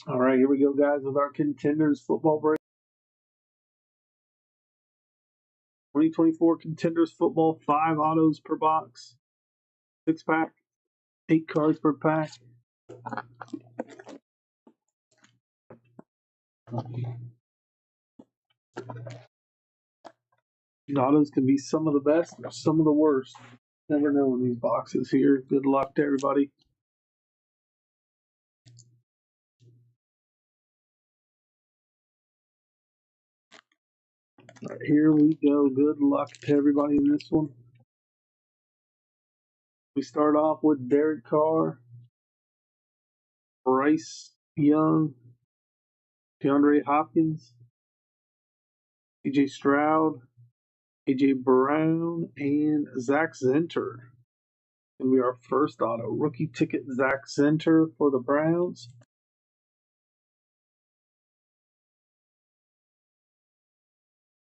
All right, here we go, guys, with our Contenders football break. 2024 Contenders football, 5 autos per box, 6-pack, 8 cards per pack. These autos can be some of the best or some of the worst. Never know in these boxes here. Good luck to everybody. All right, here we go. Good luck to everybody in this one. We start off with Derek Carr, Bryce Young, DeAndre Hopkins, CJ Stroud, AJ Brown, and Zach Zinter. And we are first auto. Rookie ticket, Zach Zinter for the Browns.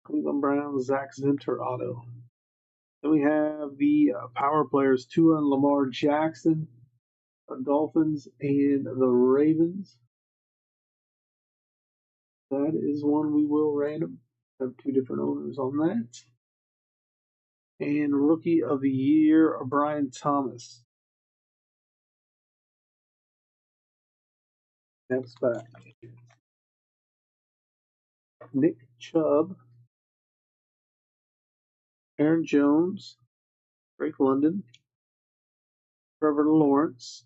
Cleveland Browns, Zach Zinter auto. Then we have the power players, Tua and Lamar Jackson, the Dolphins, and the Ravens. That is one we will random. Have 2 different owners on that. And Rookie of the Year, Brian Thomas. Next back. Nick Chubb, Aaron Jones, Drake London, Trevor Lawrence,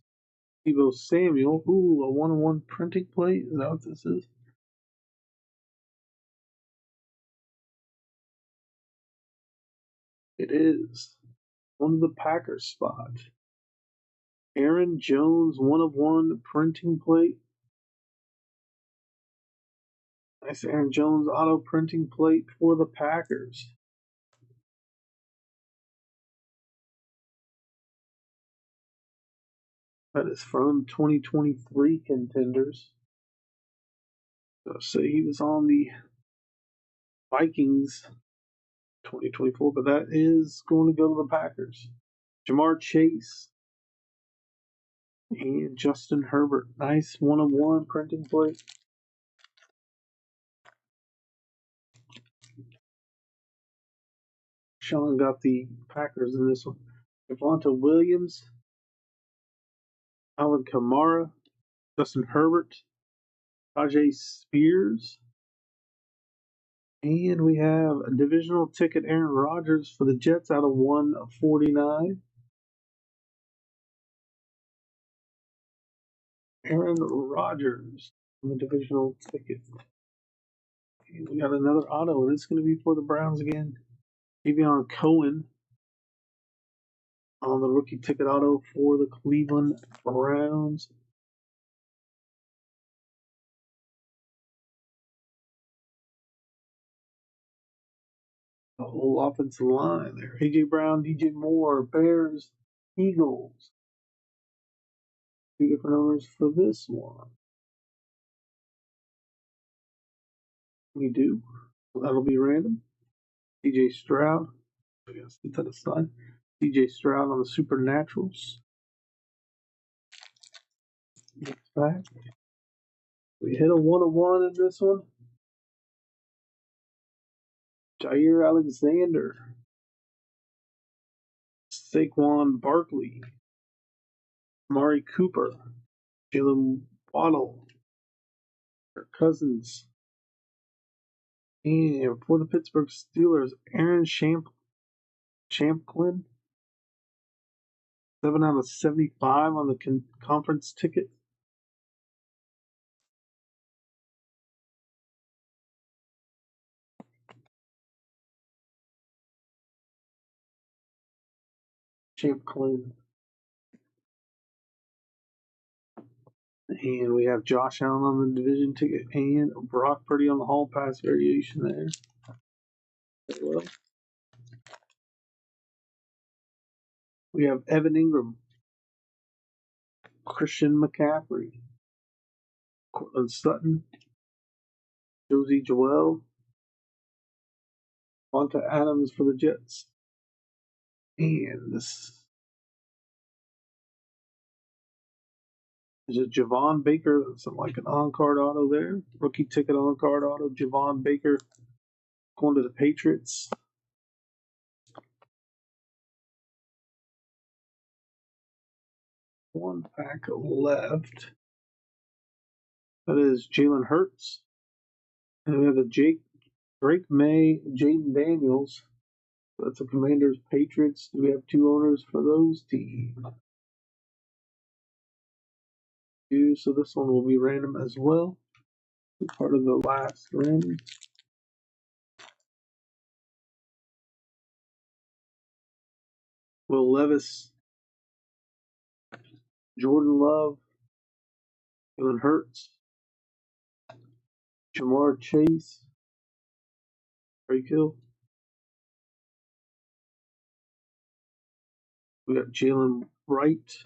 Deebo Samuel. Ooh, a 1-on-1 printing plate. Is that what this is? It is. One of the Packers spot. Aaron Jones, 1-of-1 printing plate. Nice Aaron Jones auto printing plate for the Packers. That is from 2023 Contenders. So say he was on the Vikings 2024, but that is going to go to the Packers. Jamar Chase and Justin Herbert. Nice 1-of-1 printing plate. Sean got the Packers in this one. Devonta Williams, Alvin Kamara, Justin Herbert, Tajay Spears, and we have a divisional ticket, Aaron Rodgers for the Jets out of 1/49. Aaron Rodgers on the divisional ticket. And we got another auto, and it's going to be for the Browns again. Davion Cohen on the rookie ticket auto for the Cleveland Browns. The whole offensive line there. A.J. Brown, DJ Moore, Bears, Eagles. 2 different owners for this one. We do. So that'll be random. CJ Stroud. I guess to the side. CJ Stroud on the Supernaturals. Next back. We hit a 1-of-1 in this one. Jair Alexander. Saquon Barkley. Amari Cooper. Jalen Waddle. Kirk Cousins. And for the Pittsburgh Steelers, Aaron Champlin. 7/75 on the conference ticket. Champlin. And we have Josh Allen on the division ticket and Brock Purdy on the hall pass variation there. Well, we have Evan Ingram, Christian McCaffrey, Cortland Sutton, Josie Joel, Monta Adams for the Jets. And this There's a Javon Baker, something like an on-card auto there. Rookie ticket on-card auto, Javon Baker going to the Patriots. One pack left. That is Jalen Hurts. And we have the Drake May, Jaden Daniels. That's the Commanders, Patriots. Do we have two owners for those teams? So this one will be random as well. Part of the last random. Will Levis, Jordan Love, Jalen Hurts, Jamar Chase, Drake Hill. We got Jalen Wright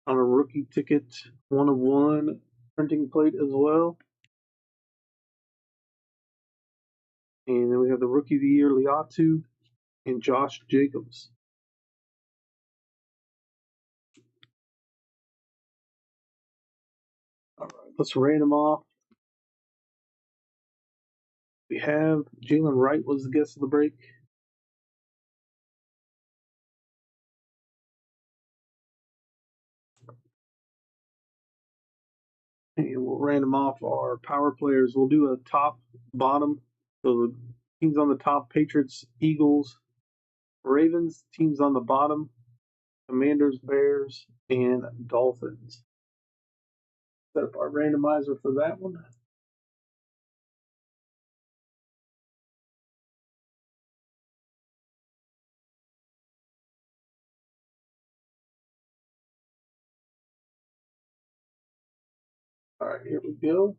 on a rookie ticket, 1/1 printing plate as well. And then we have the Rookie of the Year, Liatu, and Josh Jacobs. All right, let's random off. We have Jalen Wright was the guest of the break. And we'll random off our power players. We'll do a top, bottom. So the teams on the top, Patriots, Eagles, Ravens. Teams on the bottom, Commanders, Bears, and Dolphins. Set up our randomizer for that one. All right, here we go.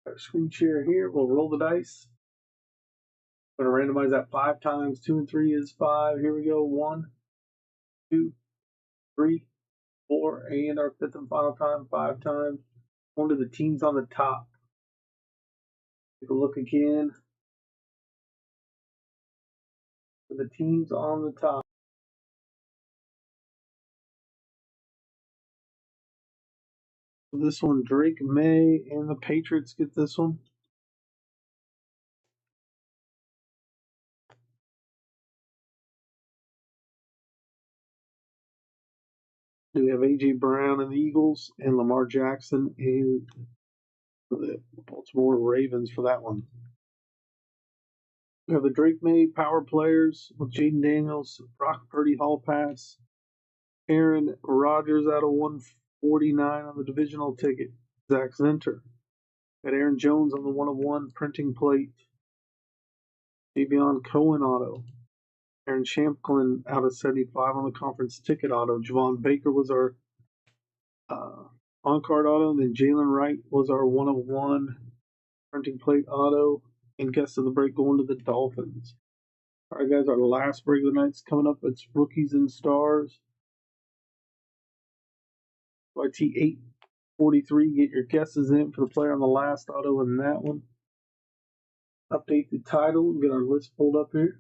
Our screen share here. We'll roll the dice. I'm going to randomize that 5 times. 2 and 3 is 5. Here we go. 1, 2, 3, 4, and our 5th and final time, 5 times. One to the teams on the top. Take a look again. For the teams on the top. This one, Drake May and the Patriots get this one. We have A.J. Brown and the Eagles and Lamar Jackson and the Baltimore Ravens for that one. We have the Drake May power players with Jaden Daniels, Brock Purdy Hall Pass, Aaron Rodgers out of 149 on the divisional ticket, Zach Zinter. Got Aaron Jones on the 1/1 printing plate, Davion Cohen auto, Aaron Champlin out of 75 on the conference ticket auto. Javon Baker was our on-card auto, and then Jalen Wright was our 1/1 printing plate auto, and guest of the break going to the Dolphins. All right, guys, our last break of the night's coming up. It's Rookies and Stars. PYT 843. Get your guesses in for the player on the last auto in that one. Update the title. Get our list pulled up here.